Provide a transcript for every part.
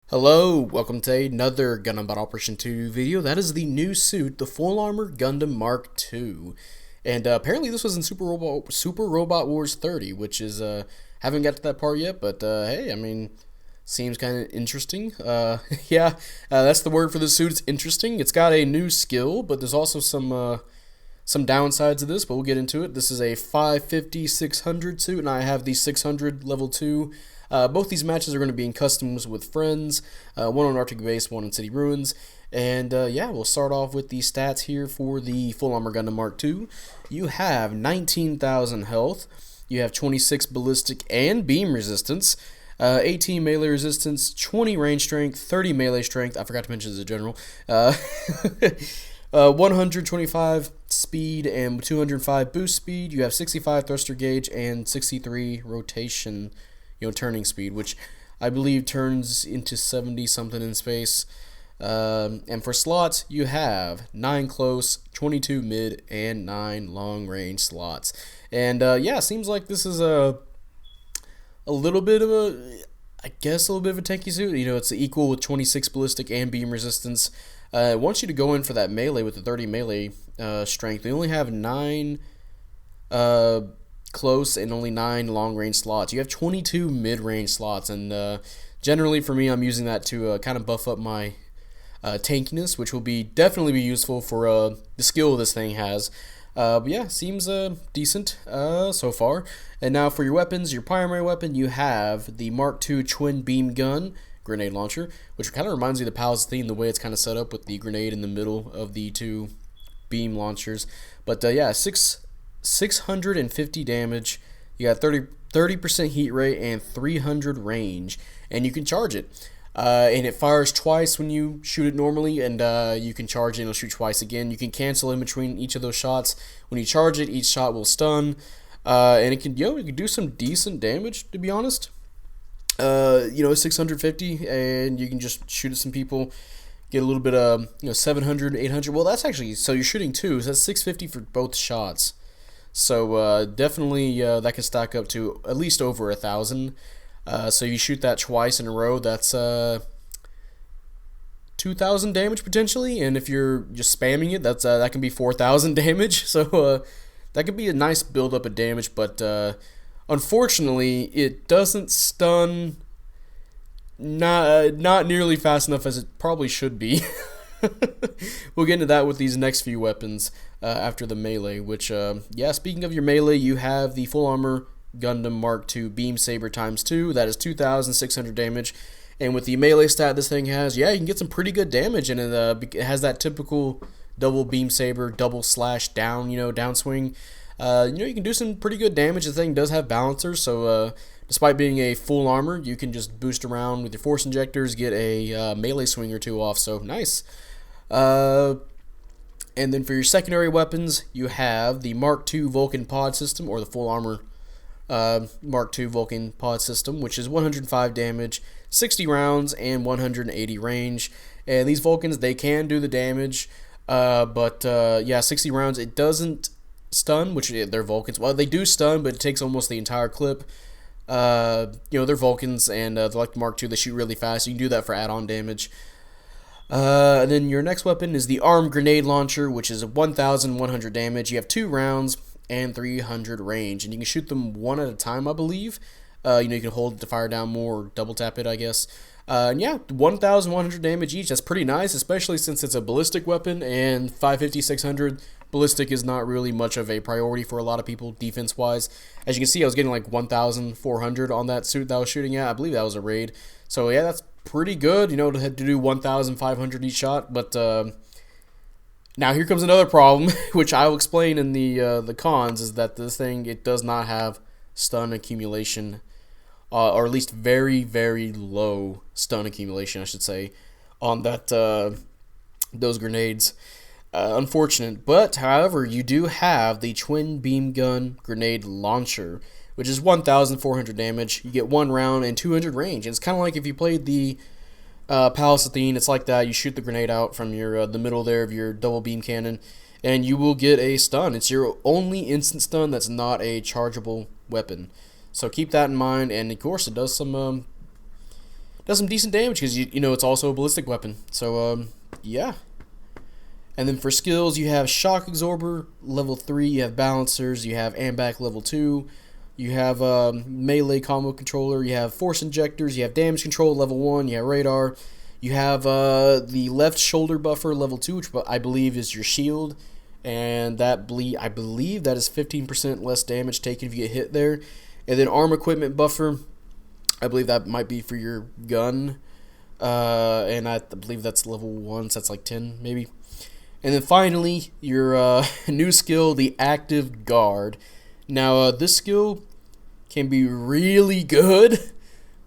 Hello, welcome to another Gundam Battle Operation 2 video. That is the new suit, the Full Armor Gundam Mark II. And apparently this was in Super Robot Wars 30, which is, haven't got to that part yet, but hey, I mean, seems kind of interesting. Yeah, that's the word for the suit, it's interesting. It's got a new skill, but there's also some downsides of this, but we'll get into it. This is a 550-600 suit, and I have the 600 level 2. Both these matches are going to be in customs with friends, one on Arctic Base, one in City Ruins. And yeah, we'll start off with the stats here for the Full Armor Gundam Mark II. You have 19,000 health, you have 26 ballistic and beam resistance, 18 melee resistance, 20 range strength, 30 melee strength. I forgot to mention as a general. 125 speed and 205 boost speed. You have 65 thruster gauge and 63 rotation, turning speed, which I believe turns into 70 something in space. And for slots, you have 9 close, 22 mid, and 9 long range slots. And yeah, seems like this is a little bit of a, I guess, a little bit of a tanky suit. It's equal with 26 ballistic and beam resistance. It wants you to go in for that melee with the 30 melee strength. They only have 9 close and only 9 long range slots. You have 22 mid range slots, and generally for me, I'm using that to kind of buff up my tankiness, which will definitely be useful for the skill this thing has. But yeah, seems decent so far. And now for your weapons, your primary weapon, you have the Mark II twin beam gun grenade launcher, which kind of reminds me of the Palestine, the way it's kind of set up with the grenade in the middle of the two beam launchers. But yeah, 650 damage. You got 30% heat rate and 300 range, and you can charge it. And it fires twice when you shoot it normally, and you can charge it and it'll shoot twice again. You can cancel in between each of those shots. When you charge it, each shot will stun, and it can do some decent damage, to be honest. 650, and you can just shoot at some people, get a little bit of 700, 800. Well, that's actually, so you're shooting two, so that's 650 for both shots. So definitely that can stack up to at least over 1,000. So you shoot that twice in a row, that's 2,000 damage potentially, and if you're just spamming it, that can be 4,000 damage. So that could be a nice build up of damage, but unfortunately, it doesn't stun not nearly fast enough as it probably should be. We'll get into that with these next few weapons after the melee, which, yeah, speaking of your melee, you have the Full Armor Gundam Mark II Beam Saber ×2. That is 2,600 damage. And with the melee stat this thing has, yeah, you can get some pretty good damage, and it has that typical double Beam Saber, double slash down, downswing. You can do some pretty good damage. The thing does have balancers, so despite being a full armor, you can just boost around with your force injectors, get a melee swing or two off, so nice. And then for your secondary weapons, you have the Mark II Vulcan Pod System, or the Full Armor Mark II Vulcan Pod System, which is 105 damage, 60 rounds, and 180 range. And these Vulcans, they can do the damage, but yeah, 60 rounds, it doesn't stun, which they're Vulcans. Well, they do stun, but it takes almost the entire clip. They're Vulcans, and they're like the Mark II, they shoot really fast. You can do that for add-on damage. And then your next weapon is the Armed Grenade Launcher, which is 1,100 damage. You have 2 rounds and 300 range, and you can shoot them one at a time, I believe. You can hold it to fire down more, or double tap it, I guess. And yeah, 1,100 damage each. That's pretty nice, especially since it's a ballistic weapon, and 550, 600 ballistic is not really much of a priority for a lot of people defense-wise. As you can see, I was getting like 1,400 on that suit that I was shooting at. I believe that was a raid. So yeah, that's pretty good, to do 1,500 each shot. But now here comes another problem, which I will explain in the cons, is that this thing, it does not have stun accumulation, or at least very, very low stun accumulation, I should say, on that those grenades. Unfortunate, but however, you do have the Twin Beam Gun Grenade Launcher, which is 1,400 damage. You get 1 round and 200 range. And it's kind of like if you played the Palestine, it's like that. You shoot the grenade out from your the middle there of your double beam cannon, and you will get a stun. It's your only instant stun that's not a chargeable weapon. So keep that in mind, and of course it does some does some decent damage because you know it's also a ballistic weapon. So yeah. And then for skills, you have Shock Absorber level 3, you have Balancers, you have Ambac level 2, you have Melee Combo Controller, you have Force Injectors, you have Damage Control level 1, you have Radar, you have the Left Shoulder Buffer level 2, which I believe is your shield, and that I believe that is 15% less damage taken if you get hit there. And then Arm Equipment Buffer, I believe that might be for your gun, and I believe that's level 1, so that's like 10 maybe. And then finally, your new skill, the Active Guard. Now, this skill can be really good,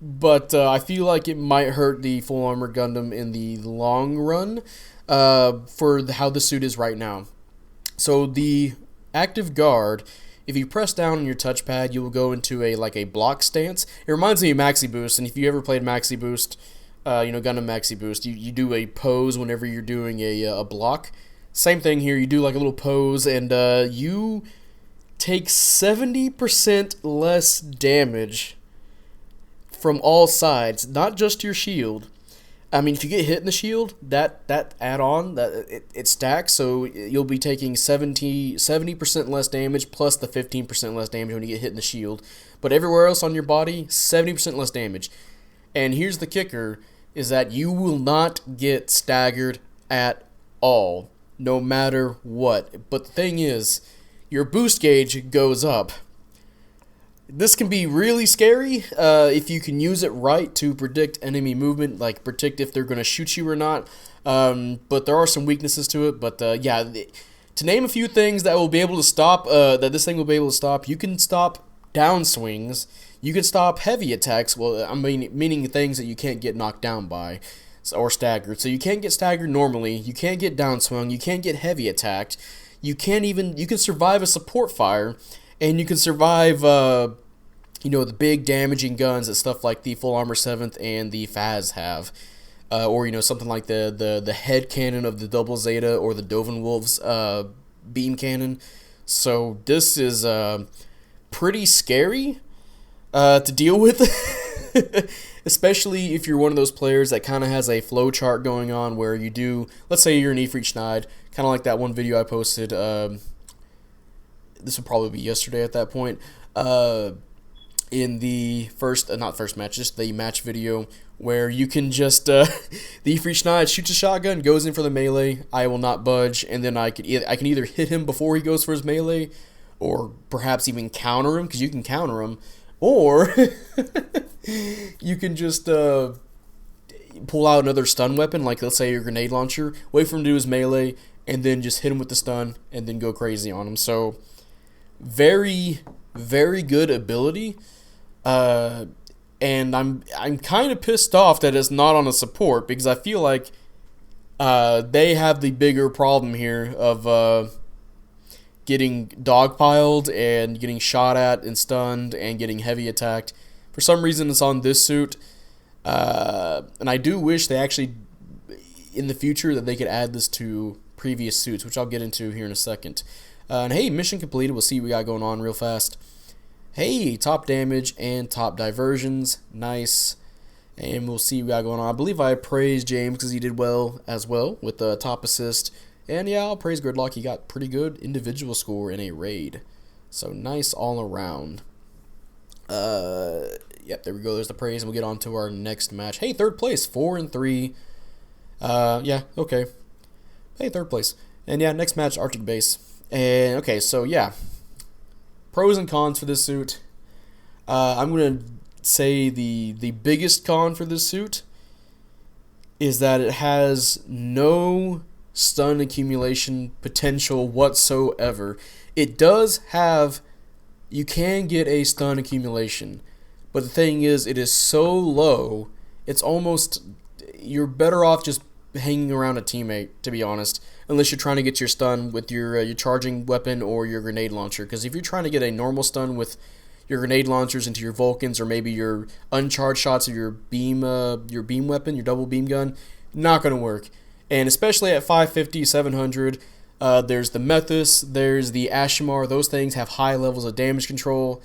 but I feel like it might hurt the Full Armor Gundam in the long run for how the suit is right now. So the Active Guard, if you press down on your touchpad, you will go into a block stance. It reminds me of Maxi Boost, and if you ever played Maxi Boost, Gundam Maxi Boost, you do a pose whenever you're doing a block. Same thing here, you do like a little pose, and you take 70% less damage from all sides, not just your shield. I mean, if you get hit in the shield, that add-on, it stacks, so you'll be taking 70% less damage plus the 15% less damage when you get hit in the shield. But everywhere else on your body, 70% less damage. And here's the kicker, is that you will not get staggered at all, no matter what. But the thing is, your boost gauge goes up. This can be really scary if you can use it right to predict enemy movement, like predict if they're going to shoot you or not. But there are some weaknesses to it. But yeah, to name a few things that will be able to stop, that this thing will be able to stop, you can stop downswings. You can stop heavy attacks. Well, I mean, meaning things that you can't get knocked down by or staggered. So you can't get staggered normally. You can't get downswung. You can't get heavy attacked. You can survive a support fire. And you can survive, the big damaging guns that stuff like the Full Armor 7th and the Faz have. Or, something like the head cannon of the Double Zeta or the Dovin Wolf's beam cannon. So this is pretty scary to deal with. Especially if you're one of those players that kind of has a flow chart going on where you do, let's say you're an Ifrit Schneid, kind of like that one video I posted, this will probably be yesterday at that point, in the not first match, just the match video, where you can just, the Ifrit Schneid shoots a shotgun, goes in for the melee, I will not budge, and then I can either hit him before he goes for his melee, or perhaps even counter him, because you can counter him, or you can just pull out another stun weapon, like let's say your grenade launcher, wait for him to do his melee, and then just hit him with the stun, and then go crazy on him. So, very, very good ability, and I'm kind of pissed off that it's not on a support, because I feel like they have the bigger problem here of getting dogpiled and getting shot at and stunned and getting heavy attacked. For some reason, it's on this suit, and I do wish they actually, in the future, that they could add this to previous suits, which I'll get into here in a second. And hey, mission completed. We'll see what we got going on real fast. Hey, top damage and top diversions. Nice. And we'll see what we got going on. I believe I praised James because he did well as well with the top assist. And yeah, I'll praise Gridlock. He got pretty good individual score in a raid. So nice all around. Yep, there we go. There's the praise. And we'll get on to our next match. Hey, third place. 4-3. Yeah, okay. Hey, third place. And yeah, next match, Arctic Base. And okay, so yeah. Pros and cons for this suit. I'm going to say the biggest con for this suit is that it has no stun accumulation potential whatsoever. It does have, you can get a stun accumulation, but the thing is, it is so low, it's almost, you're better off just hanging around a teammate, to be honest, unless you're trying to get your stun with your charging weapon or your grenade launcher, because if you're trying to get a normal stun with your grenade launchers into your Vulcans or maybe your uncharged shots of your beam weapon, your double beam gun, not going to work. And especially at 550, 700, there's the Methus, there's the Ashimar. Those things have high levels of damage control.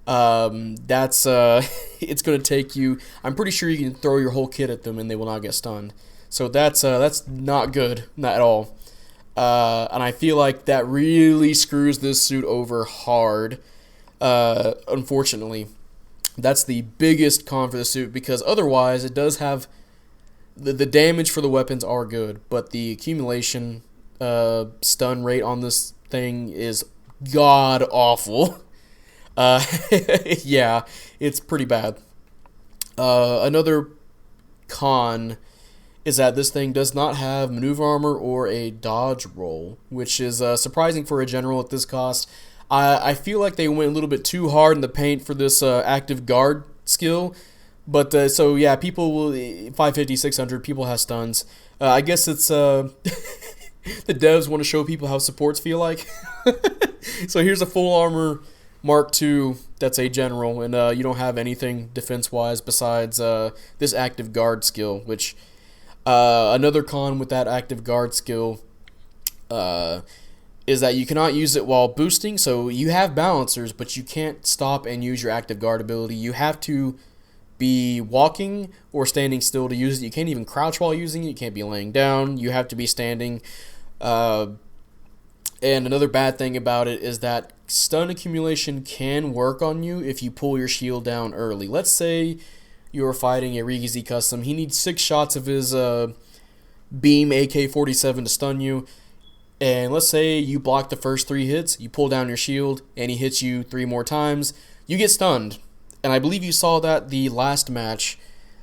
That's it's going to take you. I'm pretty sure you can throw your whole kit at them and they will not get stunned. So that's not good, not at all. And I feel like that really screws this suit over hard. Unfortunately, that's the biggest con for the suit, because otherwise it does have the damage for the weapons are good, but the accumulation stun rate on this thing is god awful. Yeah, it's pretty bad. Another con is that this thing does not have maneuver armor or a dodge roll, which is surprising for a general at this cost. I feel like they went a little bit too hard in the paint for this active guard skill. But so yeah, people will 550, 600. People have stuns. I guess it's the devs want to show people how supports feel like. So here's a full armor Mark II that's a general, and you don't have anything defense wise besides this active guard skill. Which another con with that active guard skill is that you cannot use it while boosting. So you have balancers, but you can't stop and use your active guard ability. You have to be walking or standing still to use it. You can't even crouch while using it. You can't be laying down. You have to be standing. And another bad thing about it is that stun accumulation can work on you if you pull your shield down early. Let's say you're fighting a Rigizi custom. He needs 6 shots of his beam AK-47 to stun you. And let's say you block the first 3 hits, you pull down your shield, and he hits you 3 more times. You get stunned. And I believe you saw that the last match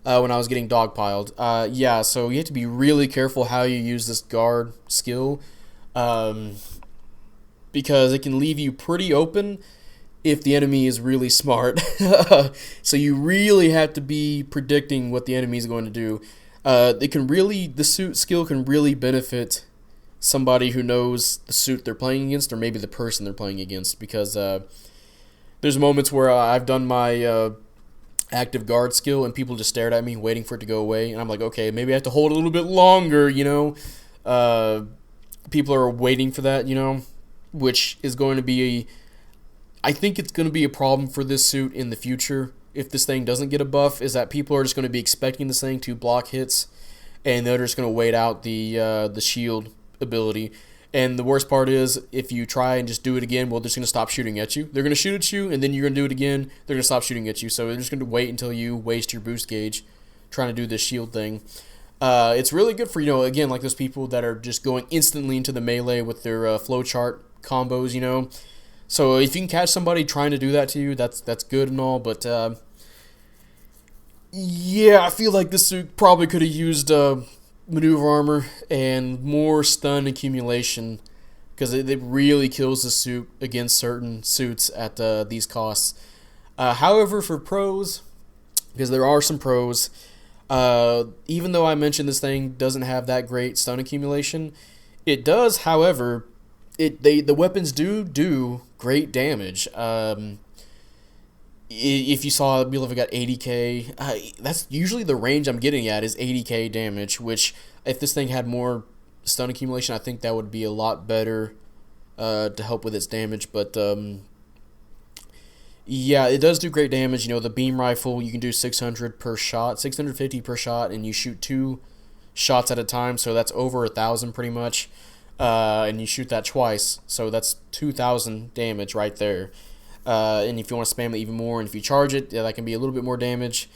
when I was getting dogpiled. Yeah, so you have to be really careful how you use this guard skill, because it can leave you pretty open if the enemy is really smart. So you really have to be predicting what the enemy is going to do. The suit skill can really benefit somebody who knows the suit they're playing against, or maybe the person they're playing against, because there's moments where I've done my active guard skill and people just stared at me waiting for it to go away, and I'm like, okay, maybe I have to hold a little bit longer, you know. People are waiting for that, you know, which is going to be I think it's going to be a problem for this suit in the future if this thing doesn't get a buff, is that people are just going to be expecting this thing to block hits, and they're just going to wait out the shield ability. And the worst part is, if you try and just do it again, well, they're just going to stop shooting at you. They're going to shoot at you, and then you're going to do it again. They're going to stop shooting at you. So they're just going to wait until you waste your boost gauge trying to do this shield thing. It's really good for, you know, again, like those people that are just going instantly into the melee with their flowchart combos, you know. So if you can catch somebody trying to do that to you, that's good and all. But yeah, I feel like this suit probably could have used maneuver armor and more stun accumulation, because it really kills the suit against certain suits at these costs. However, for pros, because there are some pros, even though I mentioned this thing doesn't have that great stun accumulation, it does, however, the weapons do great damage. If you saw, I believe I got 80k. That's usually the range I'm getting at, is 80k damage, which if this thing had more stun accumulation, I think that would be a lot better to help with its damage. But yeah, it does do great damage. You know, the beam rifle, you can do 600 per shot, 650 per shot, and you shoot 2 shots at a time, so that's over 1,000 pretty much. And you shoot that twice, so that's 2,000 damage right there. And if you want to spam it even more, and if you charge it, that can be a little bit more damage.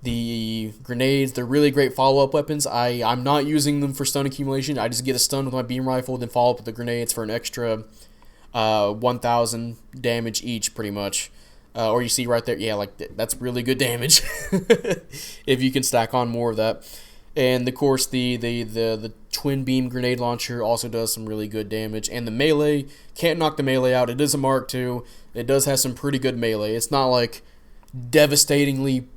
The grenades, they're really great follow-up weapons. I'm not using them for stun accumulation. I just get a stun with my beam rifle, then follow up with the grenades for an extra 1,000 damage each, pretty much. Or you see right there, yeah, like that's really good damage if you can stack on more of that. And of course, the twin beam grenade launcher also does some really good damage. And the melee, can't knock the melee out. It is a Mark II. It does have some pretty good melee. It's not like devastatingly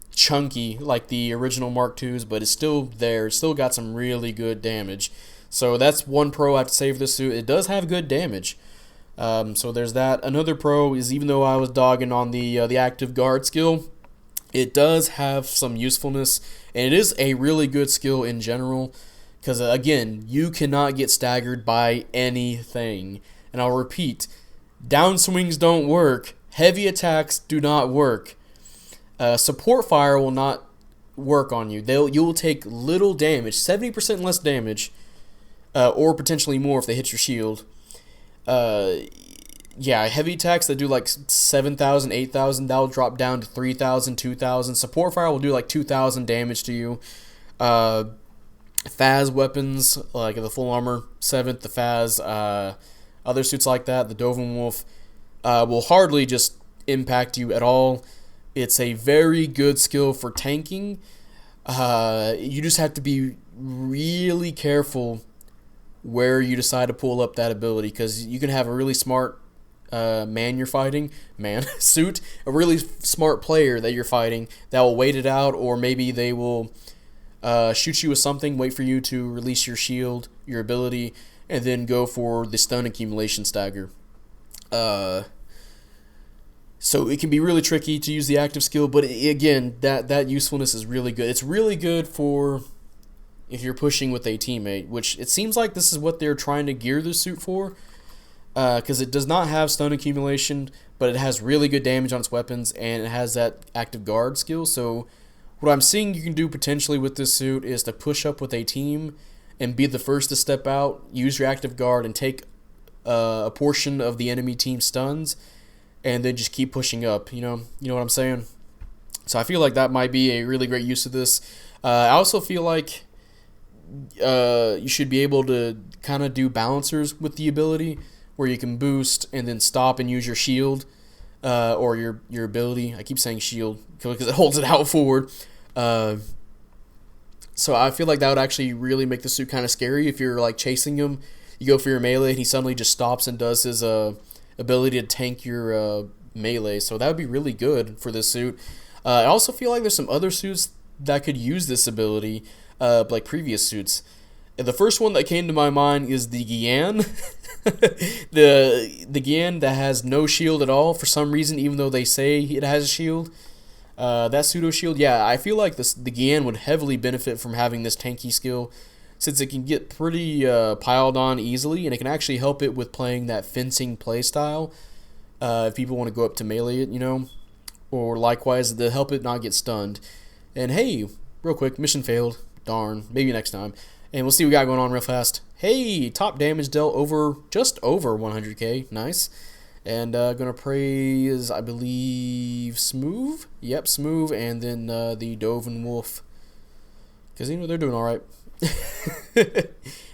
chunky like the original Mark IIs, but it's still there. It's still got some really good damage. So that's one pro I have to say for this suit. It does have good damage. So there's that. Another pro is, even though I was dogging on the active guard skill, it does have some usefulness, and it is a really good skill in general, because again, you cannot get staggered by anything. And I'll repeat, downswings don't work, Heavy attacks do not work. Support fire will not work on you. You will take little damage, 70% less damage, or potentially more if they hit your shield. Yeah, heavy attacks that do like 7,000, 8,000, that'll drop down to 3,000, 2,000. Support fire will do like 2,000 damage to you. Phas weapons, like the full armor 7th, the Phas, other suits like that, the Dovin Wolf, will hardly just impact you at all. It's a very good skill for tanking. You just have to be really careful where you decide to pull up that ability, because you can have a really smart suit, a really smart player that you're fighting that will wait it out, or maybe they will shoot you with something, wait for you to release your shield, your ability, and then go for the stun accumulation stagger. So it can be really tricky to use the active skill, but again, that usefulness is really good. It's really good for if you're pushing with a teammate, which it seems like this is what they're trying to gear the suit for, because it does not have stun accumulation, but it has really good damage on its weapons, and it has that active guard skill. So what I'm seeing you can do potentially with this suit is to push up with a team and be the first to step out, use your active guard, and take a portion of the enemy team stuns, and then just keep pushing up. You know what I'm saying? So I feel like that might be a really great use of this. I also feel like you should be able to kind of do balancers with the ability, where you can boost and then stop and use your shield, or your ability. I keep saying shield because it holds it out forward. So I feel like that would actually really make the suit kind of scary. If you're like chasing him, you go for your melee, and he suddenly just stops and does his ability to tank your melee. So that would be really good for this suit. I also feel like there's some other suits that could use this ability, like previous suits. And the first one that came to my mind is the Gian. the Gian that has no shield at all for some reason, even though they say it has a shield. That pseudo shield, yeah, I feel like the Gian would heavily benefit from having this tanky skill, since it can get pretty piled on easily, and it can actually help it with playing that fencing playstyle. If people want to go up to melee it, or likewise to help it not get stunned. And hey, real quick, mission failed. Darn, maybe next time. And we'll see what we got going on real fast. Hey, top damage dealt just over 100k. Nice. And gonna praise, I believe, Smooth. Yep, Smooth, and then the Dovin Wolf, because they're doing all right.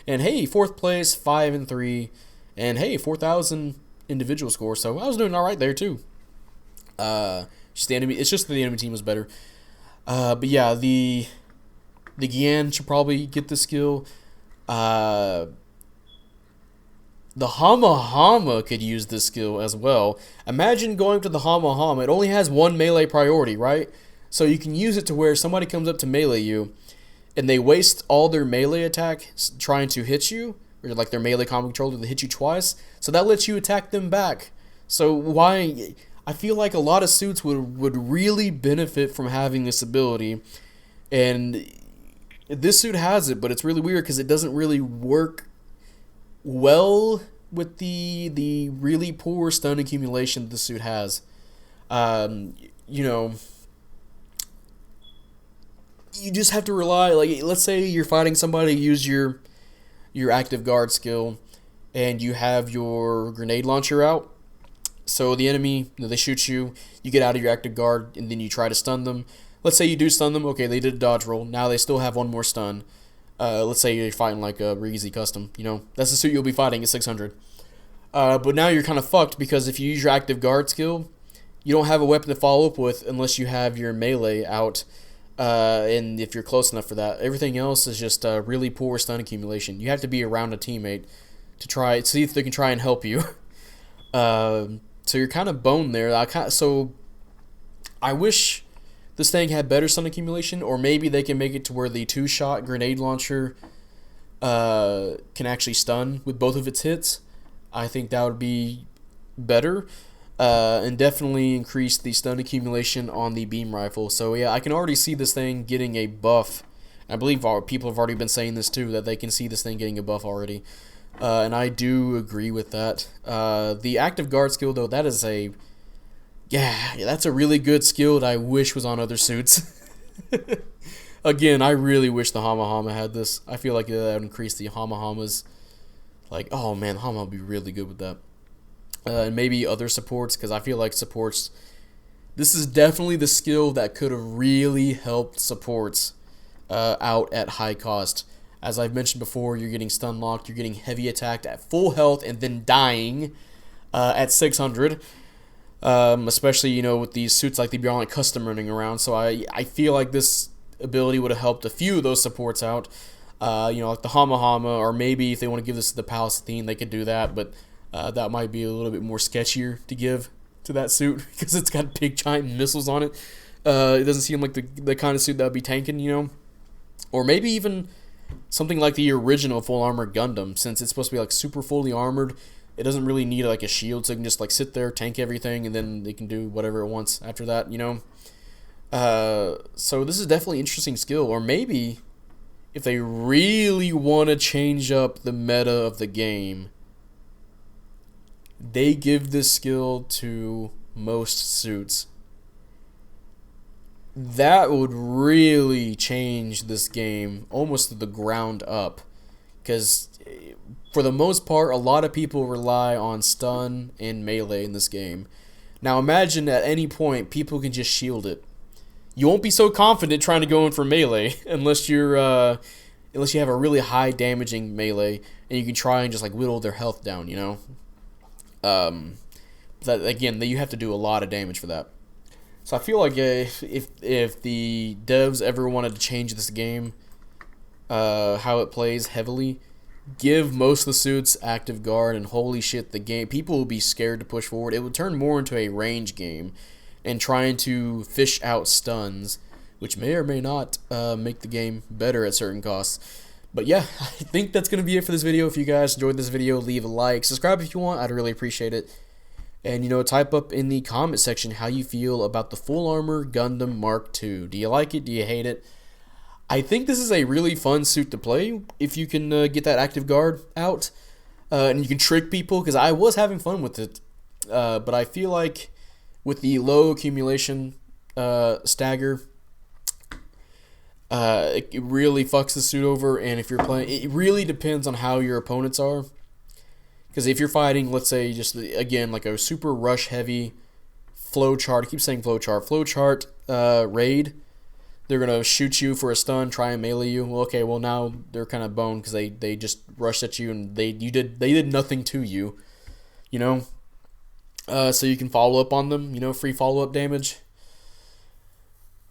And hey, 4th place, 5 and 3, and hey, 4,000 individual score. So I was doing all right there too. It's just that the enemy team was better. But yeah, the Gian should probably get the skill. The Hama Hama could use this skill as well. Imagine going to the Hama Hama. It only has one melee priority, right? So you can use it to where somebody comes up to melee you, and they waste all their melee attack trying to hit you, or like their melee combo controller to hit you twice. So that lets you attack them back. So why? I feel like a lot of suits would really benefit from having this ability, and this suit has it, but it's really weird because it doesn't really work well with the really poor stun accumulation the suit has. You just have to rely, like, let's say you're fighting somebody, use your active guard skill, and you have your grenade launcher out. So the enemy, they shoot you, you get out of your active guard, and then you try to stun them. Let's say you do stun them, okay, they did a dodge roll, now they still have one more stun. Let's say you're fighting like a Reezy Custom, that's the suit you'll be fighting at 600. But now you're kind of fucked, because if you use your active guard skill, you don't have a weapon to follow up with unless you have your melee out, and if you're close enough for that. Everything else is just really poor stun accumulation. You have to be around a teammate to see if they can try and help you. So you're kind of boned there. So I wish this thing had better stun accumulation, or maybe they can make it to where the 2-shot grenade launcher can actually stun with both of its hits. I think that would be better, and definitely increase the stun accumulation on the beam rifle. So yeah, I can already see this thing getting a buff. I believe people have already been saying this too, that they can see this thing getting a buff already. And I do agree with that. The active guard skill, though, that is a Yeah, that's a really good skill that I wish was on other suits. Again, I really wish the Hama Hama had this. I feel like that would increase the Hama Hamas. Like, oh man, Hama would be really good with that. And maybe other supports, because I feel like supports. This is definitely the skill that could have really helped supports out at high cost. As I've mentioned before, you're getting stun locked, you're getting heavy attacked at full health, and then dying at 600. Especially, with these suits like the Bionic Custom running around. So I feel like this ability would have helped a few of those supports out. Like the Hama Hama, or maybe if they want to give this to the Palestine, they could do that, but that might be a little bit more sketchier to give to that suit because it's got big giant missiles on it. It doesn't seem like the kind of suit that would be tanking, or maybe even something like the original full armor Gundam, since it's supposed to be like super fully armored. It doesn't really need like a shield, so it can just like sit there, tank everything, and then it can do whatever it wants after that, So this is definitely an interesting skill. Or maybe if they really want to change up the meta of the game, they give this skill to most suits. That would really change this game almost to the ground up. Because for the most part, a lot of people rely on stun and melee in this game. Now imagine at any point people can just shield it. You won't be so confident trying to go in for melee unless you have a really high damaging melee and you can try and just like whittle their health down. That again, you have to do a lot of damage for that. So I feel like if the devs ever wanted to change this game, how it plays heavily, give most of the suits active guard, and holy shit, the game, people will be scared to push forward. It would turn more into a range game and trying to fish out stuns, which may or may not make the game better at certain costs. But yeah, I think that's going to be it for this video. If you guys enjoyed this video, leave a like, subscribe if you want, I'd really appreciate it. And type up in the comment section how you feel about the Full Armor Gundam Mark II. Do you like it? Do you hate it? I think this is a really fun suit to play if you can get that active guard out. And you can trick people, because I was having fun with it. But I feel like with the low accumulation stagger, it really fucks the suit over. And if you're playing, it really depends on how your opponents are. Because if you're fighting, let's say, just again, like a super rush heavy flowchart, I keep saying flowchart raid, they're going to shoot you for a stun, try and melee you. Well, okay, well now they're kind of boned because they just rushed at you and they did nothing to you, so you can follow up on them, free follow-up damage.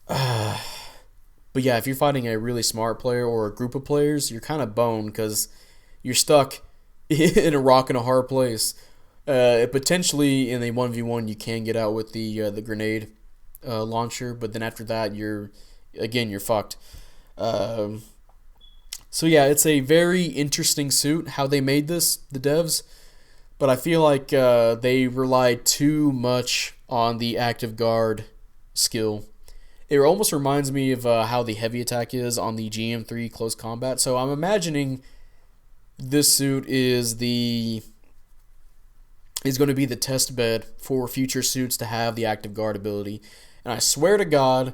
But yeah, if you're fighting a really smart player or a group of players, you're kind of boned because you're stuck in a rock and a hard place. Potentially in a 1v1 you can get out with the grenade launcher, but then after that you're fucked. So yeah, it's a very interesting suit how they made this, the devs, but I feel like they relied too much on the active guard skill. It almost reminds me of how the heavy attack is on the GM3 close combat. So I'm imagining this suit is going to be the test bed for future suits to have the active guard ability. And I swear to God,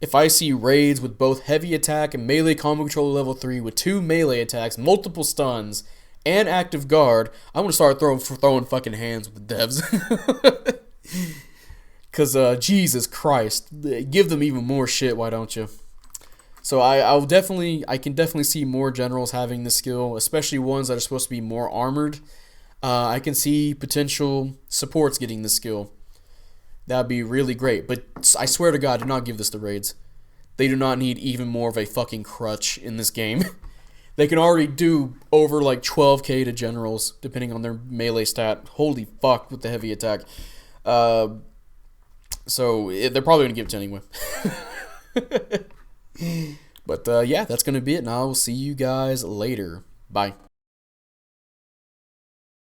if I see raids with both heavy attack and melee combo controller level 3 with 2 melee attacks, multiple stuns, and active guard, I'm going to start throwing fucking hands with the devs. Because, Jesus Christ, give them even more shit, why don't you? So I can definitely see more generals having this skill, especially ones that are supposed to be more armored. I can see potential supports getting this skill. That'd be really great. But I swear to God, do not give this to raids. They do not need even more of a fucking crutch in this game. They can already do over like 12k to generals, depending on their melee stat. Holy fuck with the heavy attack. So they're probably going to give it to anyway. But yeah, that's going to be it, and I will see you guys later. Bye.